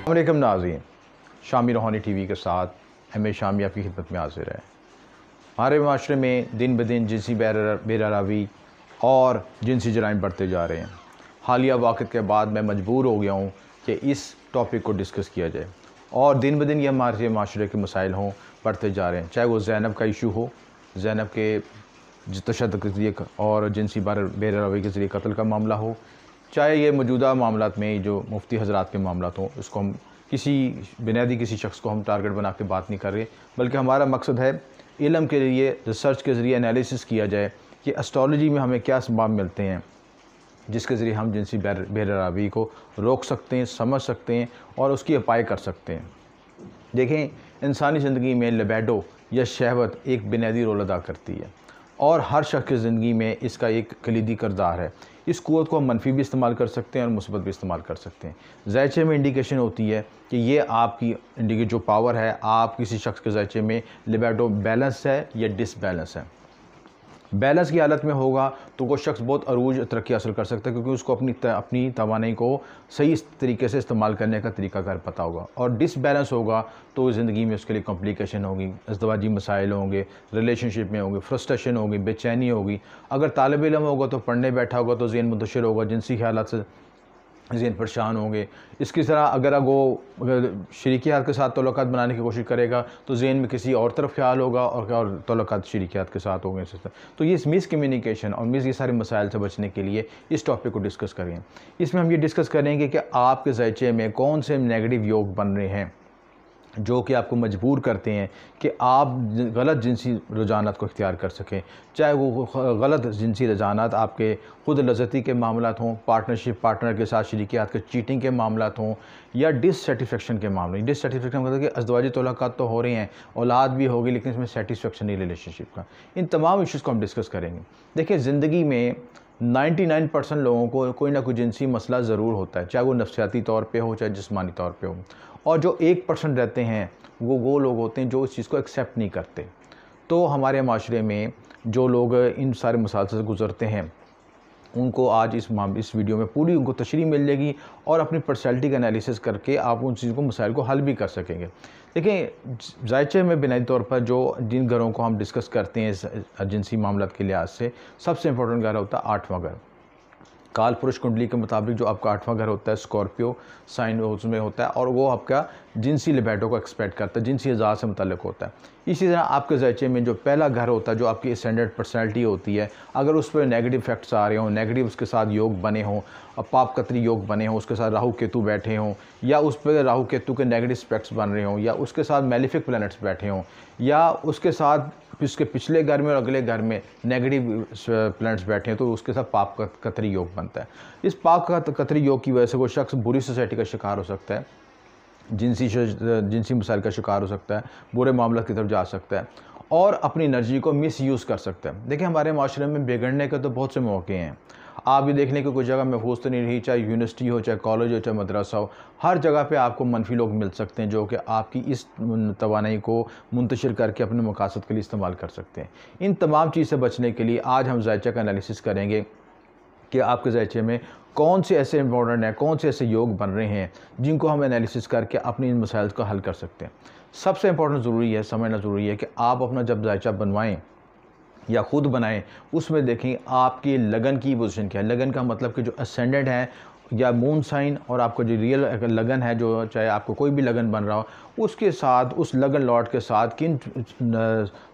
अस्सलामुअलैकुम नाज़रीन, शामी रूहानी टीवी के साथ एम ए शामी आपकी खिदमत में हाजिर है। हमारे माशरे में दिन ब दिन जिनसी बेरारवी और जिनसी जराइम बढ़ते जा रहे हैं। हालिया वाक़त के बाद मैं मजबूर हो गया हूँ कि इस टॉपिक को डिस्कस किया जाए और दिन ब दिन ये हमारे माशरे के मसाइल हों बढ़ते जा रहे हैं। चाहे वो ज़ैनब का इशू हो, ज़ैनब के तशद्दुद के ज़रिए और जिनसी बेरारवी के ज़रिए कत्ल का मामला हो, चाहे ये मौजूदा मामलात में जो मुफ्ती हज़रात के मामलात हों, उसको हम किसी शख्स को हम टारगेट बना के बात नहीं कर रहे, बल्कि हमारा मकसद है इल्म के लिए रिसर्च के ज़रिए एनालिसिस किया जाए कि एस्ट्रोलॉजी में हमें क्या असबाब मिलते हैं जिसके ज़रिए हम जिनसी बेरारवी को रोक सकते हैं, समझ सकते हैं और उसकी अपाई कर सकते हैं। देखें, इंसानी ज़िंदगी में लिबिडो या शहवत एक बुनियादी रोल अदा करती है और हर शख्स की ज़िंदगी में इसका एक कलीदी किरदार है। इस क़ुव्वत को हम मनफी भी इस्तेमाल कर सकते हैं और मुस्बत भी इस्तेमाल कर सकते हैं। ज़ायचे में इंडिकेशन होती है कि ये आपकी जो पावर है, आप किसी शख्स के ज़ायचे में लिबिडो बैलेंस है या डिसबैलेंस है। बैलेंस की हालत में होगा तो वो शख्स बहुत अरूज तरक्की हासिल कर सकता है, क्योंकि उसको अपनी तवानाई को सही तरीके से इस्तेमाल करने का तरीकाकार पता होगा। और डिसबैलेंस होगा तो ज़िंदगी में उसके लिए कॉम्प्लिकेशन होगी, अज़दवाजी मसाइल होंगे, रिलेशनशिप में होंगे, फ्रस्ट्रेशन होगी, बेचैनी होगी। अगर तालिब इल्म होगा तो पढ़ने बैठा होगा तो ज़हन मुंतशिर होगा, जिनसी ख्यालात से ज़हन परेशान होंगे। इसकी तरह अगर वो शरीकियात के साथ तल्लुकात बनाने की कोशिश करेगा तो ज़हन में किसी और तरफ ख्याल होगा और तल्लुकात शरीकियात के साथ होंगे। तो ये मिस कम्युनिकेशन और ये सारे मसाइल से बचने के लिए इस टॉपिक को डिस्कस करें। इसमें हम ये डिस्कस करेंगे कि आपके ज़ायचे में कौन से नेगेटिव योग बन रहे हैं जो कि आपको मजबूर करते हैं कि आप गलत जिनसी रुझानात को इख्तियार कर सकें। चाहे वो गलत जिनसी रुझानात आपके खुद लज़्ज़ती के मामलात हों, पार्टनर के साथ शरीकियात के चीटिंग के मामलात हों, या डिससेटिस्फेक्शन के मामले। डिससेटिस्फेक्शन मतलब कि अज़दवाजी तल्लुकात तो हो रहे हैं, औलाद भी होगी, लेकिन इसमें सेटिस्फेक्शन नहीं रिलेशनशिप का। इन तमाम इश्यूज़ को हम डिस्कस करेंगे। देखिए, ज़िंदगी में 99% लोगों को कोई ना कोई जिनसी मसला ज़रूर होता है, चाहे वो नफ्सियाती तौर पे हो, चाहे जिस्मानी तौर पे हो। और जो 1% रहते हैं वो लोग होते हैं जो इस चीज़ को एक्सेप्ट नहीं करते। तो हमारे माशरे में जो लोग इन सारे मसाइल से गुज़रते हैं उनको आज इस वीडियो में पूरी उनको तशरीह मिल जाएगी और अपनी पर्सनैलिटी का एनालिसिस करके आप उन चीज़ों को मसाइल को हल भी कर सकेंगे। देखिए, ज़ायचे में बुनियादी तौर पर जिन घरों को हम डिस्कस करते हैं जिनसी मामलात के लिहाज से, सबसे इंपॉर्टेंट घर होता है 8वां घर। काल पुरुष कुंडली के मुताबिक जो आपका 8वां घर होता है स्कॉर्पियो साइन उसमें होता है और वो आपका जिनसी लिबिडो को एक्सपेक्ट करता है, जिनसी अज़ा से मुतल्लिक़ होता है। इसी तरह आपके ज़ायचे में जो पहला घर होता है, जो आपकी स्टैंडर्ड पर्सनैलिटी होती है, अगर उस पर नेगेटिव इफेक्ट्स आ रहे हों, नेगेटिव उसके साथ योग बने हों, पाप कतरी योग बने हों, उसके साथ राहु केतु बैठे हों, या उस पर राहु केतु के नेगेटिव एस्पेक्ट्स बन रहे हों, या उसके साथ मेलिफिक प्लैनेट्स बैठे हों, या उसके साथ इसके पिछले घर में और अगले घर में नेगेटिव प्लैनेट्स बैठे हैं, तो उसके साथ पाप कतरी योग बनता है। इस पाप कतरी योग की वजह से वो शख्स बुरी सोसाइटी का शिकार हो सकता है, जिनसी मसाइल का शिकार हो सकता है, बुरे मामला की तरफ जा सकता है और अपनी एनर्जी को मिस यूज़ कर सकता है। देखिए, हमारे माशरे में बिगड़ने के तो बहुत से मौके हैं। आप ये देख लें कि कोई जगह महफूज तो नहीं रही, चाहे यूनिवर्सिटी हो, चाहे कॉलेज हो, चाहे मदरसा हो, हर जगह पे आपको मनफी लोग मिल सकते हैं जो कि आपकी इस तवानाई को मुंतशिर करके अपने मकासद के लिए इस्तेमाल कर सकते हैं। इन तमाम चीज़ से बचने के लिए आज हम ज़ायचा का एनालिसिस करेंगे कि आपके ज़ायचे में कौन से ऐसे इंपॉर्टेंट हैं, कौन से ऐसे योग बन रहे हैं जिनको हम एनालिसिस करके अपनी इन मसाइल को हल कर सकते हैं। सबसे इंपॉर्टेंट ज़रूरी है, समझना ज़रूरी है कि आप अपना जब ज़ायचा बनवाएँ या ख़ुद बनाएं, उसमें देखें आपकी लगन की पोजीशन क्या है। लगन का मतलब कि जो असेंडेंट है या मून साइन और आपको जो रियल लगन है, जो चाहे आपको कोई भी लगन बन रहा हो, उसके साथ उस लगन लॉर्ड के साथ किन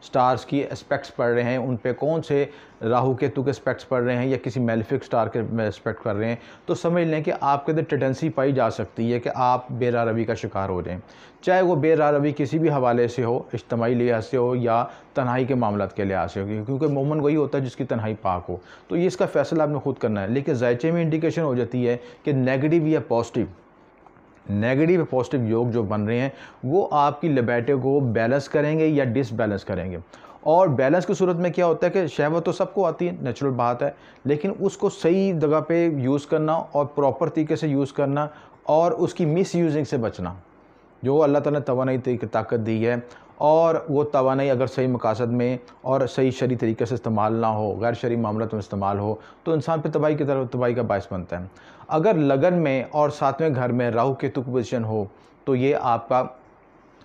स्टार्स की एस्पेक्ट्स पड़ रहे हैं, उन पे कौन से राहु केतु के एस्पेक्ट्स पड़ रहे हैं या किसी मेलिफिक स्टार के एस्पेक्ट कर रहे हैं, तो समझ लें कि आपके अंदर टेंडेंसी पाई जा सकती है कि आप बेरारवी का शिकार हो जाएं। चाहे वो बेरारवी किसी भी हवाले से हो, इज्तिमाई लिहाज से हो या तन्हाई के मामलात के लिहाज से हो, क्योंकि मोमन वही होता है जिसकी तन्हाई पाक हो। तो ये इसका फ़ैसला आपने खुद करना है। लेकिन ज़ायचे में इंडिकेशन हो जाती है कि नेगेटिव या पॉजिटिव योग जो बन रहे हैं वो आपकी लिबिडो को बैलेंस करेंगे या डिसबैलेंस करेंगे। और बैलेंस की सूरत में क्या होता है कि शहवत तो सबको आती है, नेचुरल बात है, लेकिन उसको सही जगह पे यूज़ करना और प्रॉपर तरीके से यूज़ करना और उसकी मिस यूजिंग से बचना। जो अल्लाह ताला ने तवानाई ताकत दी है और वो तवानाई अगर सही मकासद में और सही शरई तरीके से इस्तेमाल ना हो, गैर शरई मामलात में इस्तेमाल हो, तो इंसान पे तबाही की तरफ तबाही का बायस बनता है। अगर लगन में और सातवें घर में राहु केतु की पोजीशन हो, तो ये आपका,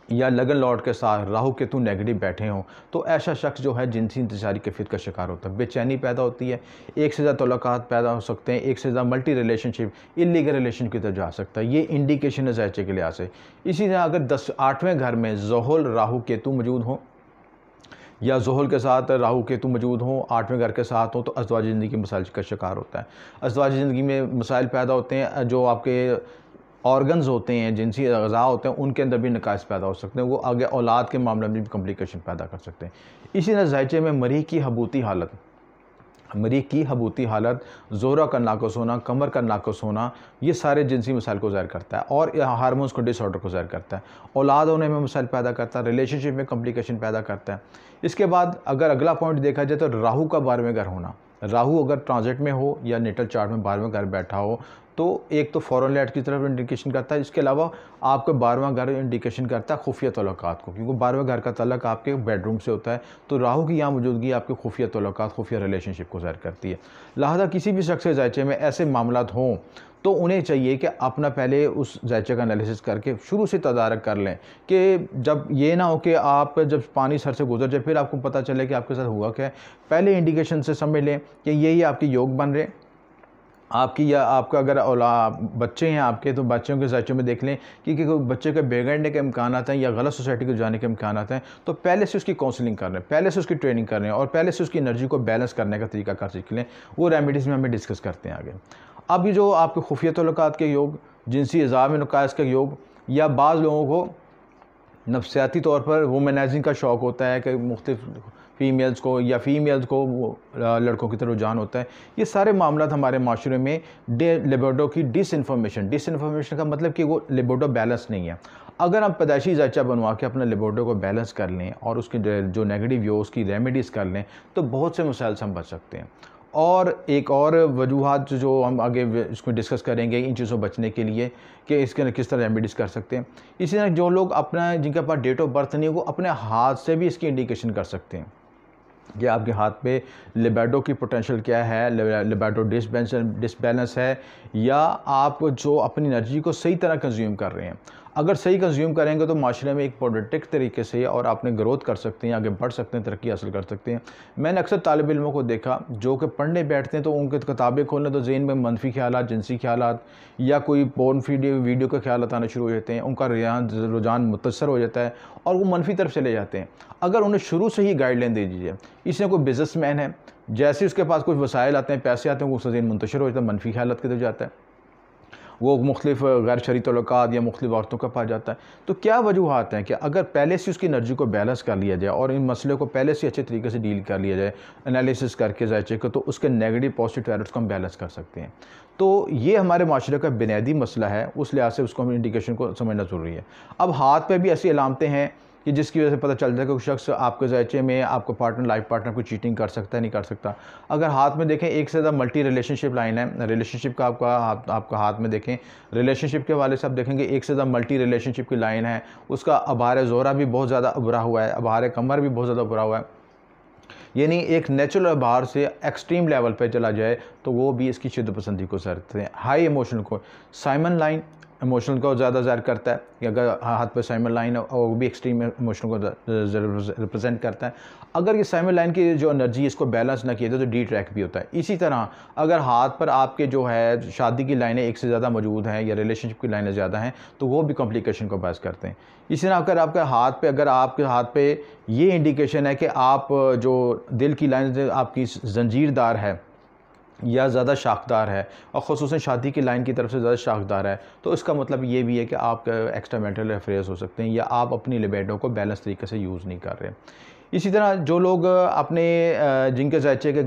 या लगन लॉर्ड के साथ राहु केतु नेगेटिव बैठे हों, तो ऐसा शख्स जो है जिनसी इंतजारी कैफियत का शिकार होता है। बेचैनी पैदा होती है, एक से ज़्यादा तल्लुकात पैदा हो सकते हैं, एक से ज़्यादा मल्टी रिलेशनशिप, इलीगल रिलेशन की तरफ जा सकता है। ये इंडिकेशन है ज़ायचे के लिहाज से। इसी तरह अगर 8वें घर में ज़ोहल राहु केतु मौजूद हो, या ज़ोहल के साथ राहु केतु मौजूद हों, 8वें घर के साथ हों, तो अज़वाजी ज़िंदगी के मसाइल का शिकार होता है। अज़वाजी ज़िंदगी में मसाइल पैदा होते हैं, जो आपके ऑर्गन्स होते हैं, जिनसी अज़ा होते हैं, उनके अंदर भी नकाइस पैदा हो सकते हैं। वो आगे औलाद के मामले में भी कॉम्प्लिकेशन पैदा कर सकते हैं। इसी तरह ज़ायचे में मरीज़ की हबूती हालत, ज़ोहरा का नाक़िस होना, कमर का नाक़िस होना, ये सारे जिनसी मसाइल को ज़ाहिर करता है और हार्मोन्स को डिसऑर्डर को ज़ाहिर करता है। औलाद होने में मसाइल पैदा करता है, रिलेशनशिप में कॉम्प्लिकेशन पैदा करता है। इसके बाद अगर अगला पॉइंट देखा जाए तो राहु का 12वें घर होना। राहु अगर ट्रांजिट में हो या नेटल चार्ट में 12वें घर बैठा हो, तो एक तो फॉरेन लैंड की तरफ इंडिकेशन करता है। इसके अलावा आपका 12वां घर इंडिकेशन करता है खुफिया तल्लुकात को, क्योंकि 12वें घर का तल्लुक आपके बेडरूम से होता है। तो राहु की यहाँ मौजूदगी आपके खुफिया तल्लुकात, खुफिया रिलेशनशिप को ज़ाहिर करती है। लिहाजा किसी भी शख्स के ज़ायचे में ऐसे मामलात हों, तो उन्हें चाहिए कि अपना पहले उस ज़ायचे का एनालिसिस करके शुरू से तदारक कर लें, कि जब ये ना हो कि आप जब पानी सर से गुजर जाए फिर आपको पता चले कि आपके साथ हुआ क्या है। पहले इंडिकेशन से समझ लें कि यही आपके योग बन रहे आपकी, या आपका अगर बच्चे हैं आपके, तो बच्चों के ज़ायचों में देख लें कि कोई बच्चे के बिगड़ने के इम्कान हैं या गलत सोसाइटी को जाने के इम्कान हैं, तो पहले से उसकी काउंसलिंग कर रहे हैं, पहले से उसकी ट्रेनिंग कर रहे हैं और पहले से उसकी एनर्जी को बैलेंस करने का तरीका कर सीख लें। वो रेमेडीज़ में हमें डिस्कस करते हैं आगे। अब ये जो आपके खुफिया तल्लुकात के योग, जिनसी अज़ा में नुकाइस के योग, या बाज़ लोगों को नफ्सियाती तौर पर वुमेनाइजिंग का शौक़ होता है कि मुख्तलिफ फ़ीमेल्स को या फ़ीमेल्स को लड़कों की तरफ रुझान होता है। ये सारे मामलात हमारे माशरे में लिबिडो की डिसइन्फॉर्मेशन का मतलब कि वो लिबिडो बैलेंस नहीं है। अगर हम पैदाइशी ज़ायचा बनवा के अपने लिबिडो को बैलेंस कर लें और उसके जो नेगेटिव व्यू उसकी रेमेडीज़ कर लें, तो बहुत से मसाइल से हम बच सकते हैं। और एक और वजूहात जो हम आगे इसको डिस्कस करेंगे इन चीज़ों से बचने के लिए, कि इसके किस तरह रेमेडीज़ कर सकते हैं। इसी तरह जो लोग अपना, जिनके पास डेट ऑफ बर्थ नहीं है, वो अपने हाथ से भी इसकी इंडिकेशन कर सकते हैं कि आपके हाथ पे लिबिडो की पोटेंशियल क्या है, लिबिडो डिसबैलेंस है, या आप जो अपनी एनर्जी को सही तरह कंज्यूम कर रहे हैं। अगर सही कंज्यूम करेंगे तो माशरे में एक प्रोडक्टिव तरीके से और अपने ग्रोथ कर सकते हैं, आगे बढ़ सकते हैं, तरक्की हासिल कर सकते हैं। मैंने अक्सर तालिब इल्मों को देखा जो कि पढ़ने बैठते हैं तो उनके किताबें खोलने तो ज़हन में मनफी ख्यालात, जिनसी ख्यालात या कोई पोर्न वीडियो के ख्याल आना शुरू हो जाते हैं, उनका रुझान मुतासर हो जाता है और वो मनफी तरफ चले जाते हैं। अगर उन्हें शुरू से ही गाइडलाइन दे दीजिए, इसमें कोई बिजनेसमैन है, जैसे उसके पास कुछ वसाइल आते हैं, पैसे आते हैं, वो उसका ज़हन मुंतशिर हो जाता है, मनफी ख्यालात की तरफ जाता है, वो मुख्तलिफ गैर शरई तल्लुकात या मुख्तलिफ औरतों का पा जाता है। तो क्या वजूहात हैं कि अगर पहले से उसकी एनर्जी को बैलेंस कर लिया जाए और इन मसले को पहले से अच्छे तरीके से डील कर लिया जाए, एनालिसिस करके ज़ायचे को, तो उसके नेगेटिव पॉजिटिव एरर्स को हम बैलेंस कर सकते हैं। तो ये हमारे माशरे का बुनियादी मसला है, उस लिहाज से उसको हम इंडिकेशन को समझना ज़रूरी है। अब हाथ पे भी ऐसी अलामतें हैं कि जिसकी वजह से पता चलता है कि कोई शख्स आपके ज़ायचे में, आपको पार्टनर, लाइफ पार्टनर को चीटिंग कर सकता है, नहीं कर सकता। अगर हाथ में देखें एक से ज़्यादा मल्टी रिलेशनशिप लाइन है, रिलेशनशिप का आपका हाथ में देखें, रिलेशनशिप के वाले से आप देखेंगे एक से ज़्यादा मल्टी रिलेशनशिप की लाइन है, उसका अबार ज़ोहरा भी बहुत ज़्यादा उभरा हुआ है, अबार कमर भी बहुत ज़्यादा उभरा हुआ है, यानी एक नेचुरल बाहर से एक्सट्रीम लेवल पे चला जाए, तो वो भी इसकी शिद्दत पसंदी को सरते हैं। हाई इमोशनल को साइमन लाइन इमोशनल को ज़्यादा ज़ाहिर करता है कि अगर हाथ पे साइमन लाइन है और वो भी एक्सट्रीम इमोशनल को रिप्रेजेंट करता है। अगर ये साइमन लाइन की जो एनर्जी इसको बैलेंस ना किया जाए तो डी ट्रैक भी होता है। इसी तरह अगर हाथ पर आपके जो है शादी की लाइनें एक से ज़्यादा मौजूद हैं या रिलेशनशिप की लाइनें ज़्यादा हैं, तो वो भी कॉम्प्लिकेशन को बायस करते हैं। इसी तरह अगर आपके हाथ पे ये इंडिकेशन है कि आप जो दिल की लाइन आपकी जंजीरदार है या ज़्यादा शाखदार है और ख़ुसूसन शादी की लाइन की तरफ से ज़्यादा शाखदार है, तो इसका मतलब ये भी है कि आप एक्स्ट्रा मैरिटल अफेयर्स हो सकते हैं या आप अपनी लिबिडो को बैलेंस तरीके से यूज़ नहीं कर रहे। इसी तरह जो लोग अपने जिनके ज़ायचे के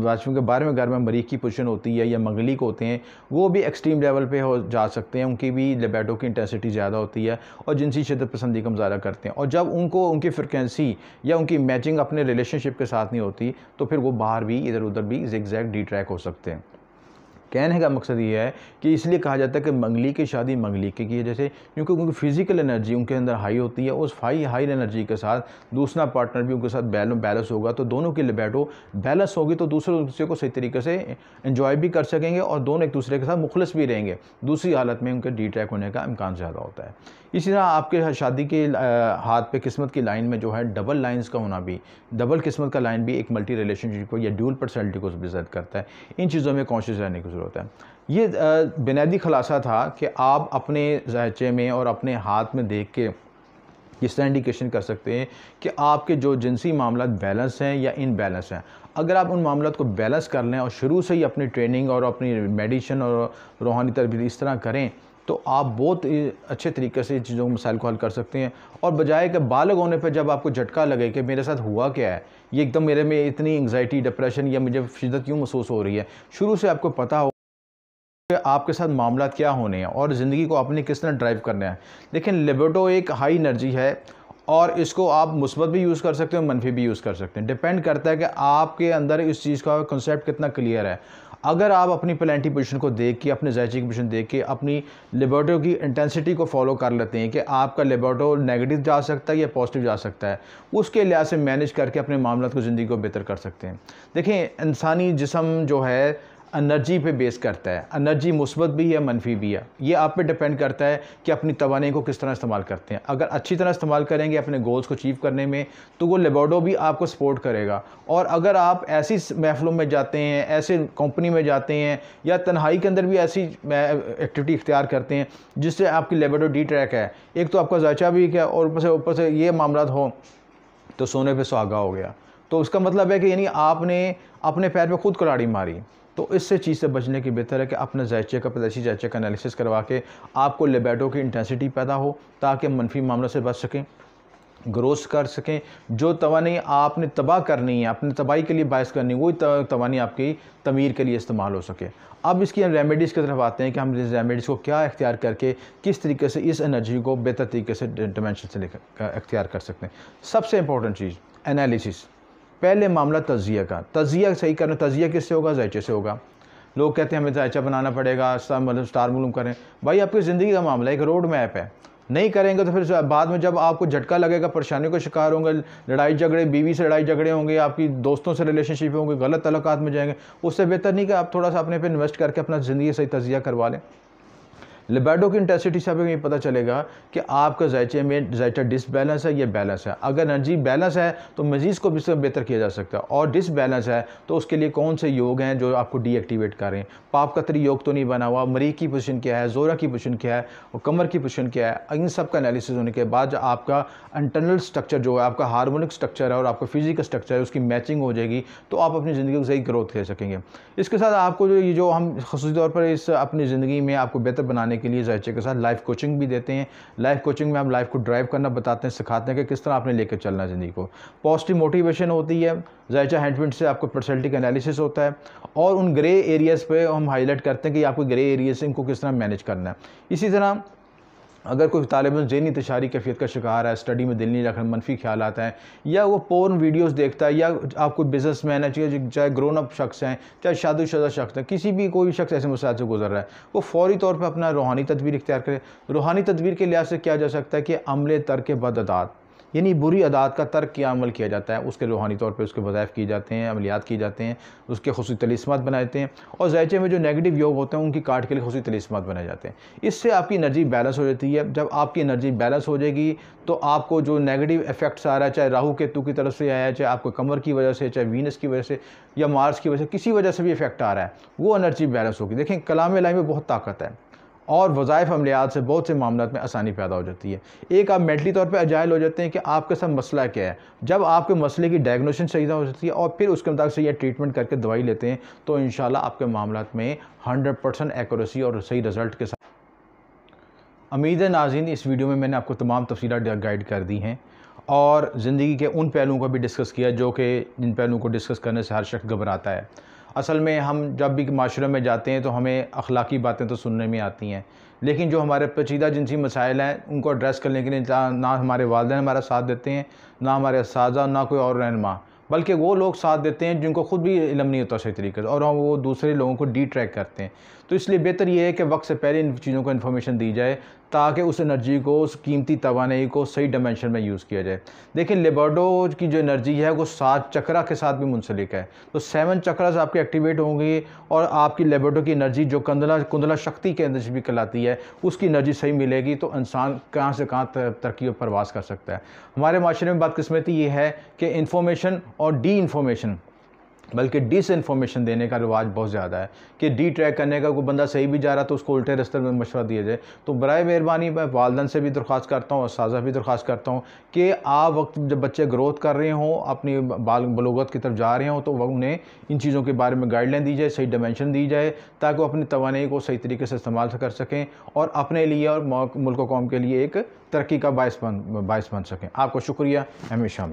वाशरूम के 12वें घर में मरीज़ की पोजीशन होती है या मंगलिक होते हैं, वो भी एक्सट्रीम लेवल पे हो जा सकते हैं, उनकी भी लिबिडो की इंटेंसिटी ज़्यादा होती है और जिनसी शिद्दत पसंदी का मुज़ाहरा करते हैं। और जब उनको उनकी फ्रिक्वेंसी या उनकी मैचिंग अपने रिलेशनशिप के साथ नहीं होती, तो फिर वो बाहर भी इधर उधर भी ज़िगज़ैग डी ट्रैक हो सकते हैं कहने का मकसद ये है कि इसलिए कहा जाता है कि मंगली की शादी मंगलीके की है, जैसे क्योंकि फिज़िकल एनर्जी उनके अंदर हाई होती है, उस हाई एनर्जी के साथ दूसरा पार्टनर भी उनके साथ बैलेंस होगा, तो दोनों की लिबिडो बैलेंस होगी, तो दूसरे को सही तरीके से एंजॉय भी कर सकेंगे और दोनों एक दूसरे के साथ मुखलिस भी रहेंगे। दूसरी हालत में उनके डिट्रैक होने का इम्कान ज़्यादा होता है। इसी तरह आपके शादी के हाथ पे किस्मत की लाइन में जो है डबल लाइंस का होना भी, डबल किस्मत का लाइन भी एक मल्टी रिलेशनशिप को या ड्यूल पर्सनैलिटी को रिप्रेजेंट करता है। इन चीज़ों में कॉन्शियस रहने की ज़रूरत है। ये बुनियादी खुलासा था कि आप अपने ज़ायचे में और अपने हाथ में देख के इस तरह इंडिकेशन कर सकते हैं कि आपके जो जिनसी मामला बैलेंस हैं या इनबैलेंस हैं। अगर आप उन मामलों को बैलेंस कर लें और शुरू से ही अपनी ट्रेनिंग और अपनी मेडिसिन और रूहानी तरबियत इस तरह करें, तो आप बहुत अच्छे तरीके से इन चीज़ों के मसाइल को हल कर सकते हैं। और बजाय कि बालग होने पर जब आपको झटका लगे कि मेरे साथ हुआ क्या है, ये एकदम मेरे में इतनी एंग्जाइटी, डिप्रेशन या मुझे शिद्दत क्यों महसूस हो रही है, शुरू से आपको पता हो कि आपके साथ मामला क्या होने हैं और ज़िंदगी को आपने किस तरह ड्राइव करना है। लेकिन लिबिडो एक हाई एनर्जी है और इसको आप मुस्बत भी यूज़ कर सकते हो, मनफी भी यूज़ कर सकते हैं। डिपेंड करता है कि आपके अंदर इस चीज़ का कंसेप्ट कितना क्लियर है। अगर आप अपनी प्लानिटी पोजीशन को देख के, अपने ज़ायचे की पोजीशन देख के अपनी लिबिडो की इंटेंसिटी को फॉलो कर लेते हैं कि आपका लिबिडो नेगेटिव जा सकता है या पॉजिटिव जा सकता है, उसके लिहाज से मैनेज करके अपने मामलों को, ज़िंदगी को बेहतर कर सकते हैं। देखिए, इंसानी जिस्म जो है एनर्जी पे बेस करता है। एनर्जी मुस्बत भी है, मनफी भी है। ये आप पे डिपेंड करता है कि अपनी तवानाई को किस तरह इस्तेमाल करते हैं। अगर अच्छी तरह इस्तेमाल करेंगे अपने गोल्स को अचीव करने में, तो वो लिबिडो भी आपको सपोर्ट करेगा। और अगर आप ऐसी महफिलों में जाते हैं, ऐसे कंपनी में जाते हैं या तन्हाई के अंदर भी ऐसी एक्टिविटी इख्तियार करते हैं जिससे आपकी लिबिडो डिट्रैक है, एक तो आपका ज़ायचा भी क्या और ऊपर से ये मामला हो, तो सोने पे सुहागा हो गया। तो उसका मतलब है कि यानी आपने अपने पैर पे खुद कुल्हाड़ी मारी। तो इससे चीज़ से बचने की बेहतर है कि अपने ज़ायचे का, पैदाइशी ज़ायचे का एनालिसिस करवा के आपको लिबिडो की इंटेंसिटी पैदा हो, ताकि मनफी मामलों से बच सकें, ग्रोथ कर सकें। जो तवानी आपने तबाह करनी है, अपनी तबाही के लिए बायस करनी है, वही तवानी आपकी तमीर के लिए इस्तेमाल हो सके। अब इसकी हम रेमेडीज़ की तरफ आते हैं कि हम इस रेमेडीज़ को क्या इख्तियार करके किस तरीके से इस एनर्जी को बेहतर तरीके से डिमेंशन से इख्तियार कर सकते हैं। सबसे इंपॉर्टेंट चीज़ एनालिसिस। पहले मामला तज़िया का, तज़िया सही करना। तज़िया किससे होगा? ज़ायचे से होगा। लोग कहते हैं हमें ज़ायचा बनाना पड़ेगा, मतलब स्टार मालूम करें। भाई आपकी ज़िंदगी का मामला एक रोड मैप है, नहीं करेंगे तो फिर बाद में जब आपको झटका लगेगा, परेशानियों का शिकार होंगे, लड़ाई झगड़े, बीवी से लड़ाई झगड़े होंगे, आपकी दोस्तों से रिलेशनशिप होंगे, गलत तल्लुकात में जाएंगे। उससे बेहतर नहीं कि आप थोड़ा सा अपने पे इन्वेस्ट करके अपना ज़िंदगी सही तज़िया करवा लें। लिबिडो की इंटेंसिटी से हमें ये पता चलेगा कि आपका ज़ायचे में ज़ायचा डिसबैलेंस है या बैलेंस है। अगर एनर्जी बैलेंस है तो मज़ीद को भी इससे बेहतर किया जा सकता है, और डिसबैलेंस है तो उसके लिए कौन से योग हैं जो आपको डीएक्टिवेट करें। पाप कतरी योग तो नहीं बना हुआ, मरी की पोजीशन क्या है, जोरा की पोजीशन क्या है और कमर की पोजीशन क्या है, इन सब का एनालिसिस होने के बाद आपका इंटरनल स्ट्रक्चर जो है, आपका हार्मोनिक स्ट्रक्चर है और आपका फिजिकल स्ट्रक्चर है, उसकी मैचिंग हो जाएगी, तो आप अपनी ज़िंदगी को सही ग्रोथ कर सकेंगे। इसके साथ आपको जो हम ख़ुसूसी तौर पर इस अपनी ज़िंदगी में आपको बेहतर बनाने के लिए ज़ायचे के साथ लाइफ कोचिंग भी देते हैं। लाइफ कोचिंग में हम लाइफ को ड्राइव करना बताते हैं, सिखाते हैं कि किस तरह आपने लेकर चलना है ज़िंदगी को। पॉजिटिव मोटिवेशन होती है, ज़ायचा हैंडप्रिंट से आपको पर्सनैलिटी का एनालिसिस होता है, और उन ग्रे एरियाज़ पे हम हाईलाइट करते हैं कि आपको ग्रे एरियाज से इनको किस तरह मैनेज करना है। इसी तरह अगर कोई तालिब ज़हनी इंतशारी कैफियत का शिकार है, स्टडी में दिल नहीं रखना, मनफी ख्याल आता है, या वो पोर्न वीडियोस देखता है, या आप कोई बिजनेसमैन है, चाहे ग्रोन अप शख्स हैं, चाहे शादीशुदा शख्स है, किसी भी कोई शख्स ऐसे मसाइल से गुजर रहा है, वो फौरी तौर पर अपना रूहानी तदबीर इख्तियार करे। रूहानी तदबीर के लिहाज से क्या जा सकता है कि अमले तर्क बदअदात, यानी बुरी अदात का तर्क किया अमल किया जाता है, उसके रूहानी तौर पे उसके वज़ाइफ किए जाते हैं, अमलियात किए जाते हैं, उसके खुसूसी तलिस्मात बनाते हैं, और ज़ायचे में जो नेगेटिव योग होते हैं उनकी काट के लिए खुसूसी तलिस्मात बनाए जाते हैं। इससे आपकी एनर्जी बैलेंस हो जाती है। जब आपकी एनर्जी बैलेंस हो जाएगी तो आपको जो नेगेटिव इफेक्ट्स आ रहा है, चाहे राहु केतु की तरफ से आया है, चाहे आपको कमर की वजह से, चाहे वीनस की वजह से या मार्स की वजह से, किसी वजह से भी इफेक्ट आ रहा है, वो एनर्जी बैलेंस होगी। देखें, कलाम इलाही में बहुत ताकत है और वज़ाइफ अमलियात से बहुत से मामलों में आसानी पैदा हो जाती है। एक आप मेंटली तौर पे अजाइल हो जाते हैं कि आपके साथ मसला क्या है। जब आपके मसले की डायग्नोसिस सही हो जाती है और फिर उसके मुताबिक सही ट्रीटमेंट करके दवाई लेते हैं, तो इंशाल्लाह आपके मामलात में 100% एक्यूरेसी और सही रिज़ल्ट के साथ। उम्मीद है नाज़रीन, इस वीडियो में मैंने आपको तमाम तफसीलात गाइड कर दी हैं और ज़िंदगी के उन पहलुओं को भी डिस्कस किया जो कि जिन पहलुओं को डिस्कस करने से हर शख्स घबराता है। असल में हम जब भी माशरे में जाते हैं तो हमें अखलाकी बातें तो सुनने में आती हैं, लेकिन जो हमारे पेचीदा जिनसी मसाइल हैं उनको एड्रेस करने के लिए ना हमारे वालिदैन हमारा साथ देते हैं, ना हमारे असातिज़ा, ना कोई और रहनुमा। बल्कि वो लोग साथ देते हैं जिनको खुद भी इल्म नहीं होता सही तरीके से, और हम वो दूसरे लोगों को डी ट्रैक करते हैं। तो इसलिए बेहतर ये है कि वक्त से पहले इन चीज़ों को इन्फॉर्मेशन दी जाए ताकि उस एनर्जी को, उस कीमती तवानाई को सही डायमेंशन में यूज़ किया जाए। देखिए लिबिडो की जो एनर्जी है वो 7 चक्रा के साथ भी मुंसलिक है। तो 7 चक्रास आपके एक्टिवेट होंगे और आपकी लिबिडो की एनर्जी जो कुंडला शक्ति के अंदर भी कहलाती है उसकी एनर्जी सही मिलेगी तो इंसान कहाँ से कहाँ तरक्की और प्रवास कर सकता है। हमारे माशरे में बदकिस्मती ये है कि इंफॉर्मेशन और डी इंफॉर्मेशन बल्कि डिस इन्फॉर्मेशन देने का रिवाज बहुत ज़्यादा है कि डी ट्रैक करने का, कोई बंदा सही भी जा रहा तो उसको उल्टे रास्ते में मशवरा दिया जाए। तो बराए मेहरबानी मैं वालदैन से भी दरख्वास्त करता हूँ, उस्ताज़ा भी दरख्वास्त करता हूँ कि आप वक्त जब बच्चे ग्रोथ कर रहे हों, अपनी बलूगत की तरफ जा रहे हों, तो वह उन्हें इन चीज़ों के बारे में गाइडलाइन दी जाए, सही डायमेंशन दी जाए ताकि वो अपनी तवानाई को सही तरीके से इस्तेमाल कर सकें और अपने लिए और मुल्क कौम के लिए एक तरक्की का बायस बन सकें। आपको शुक्रिया। हमेशा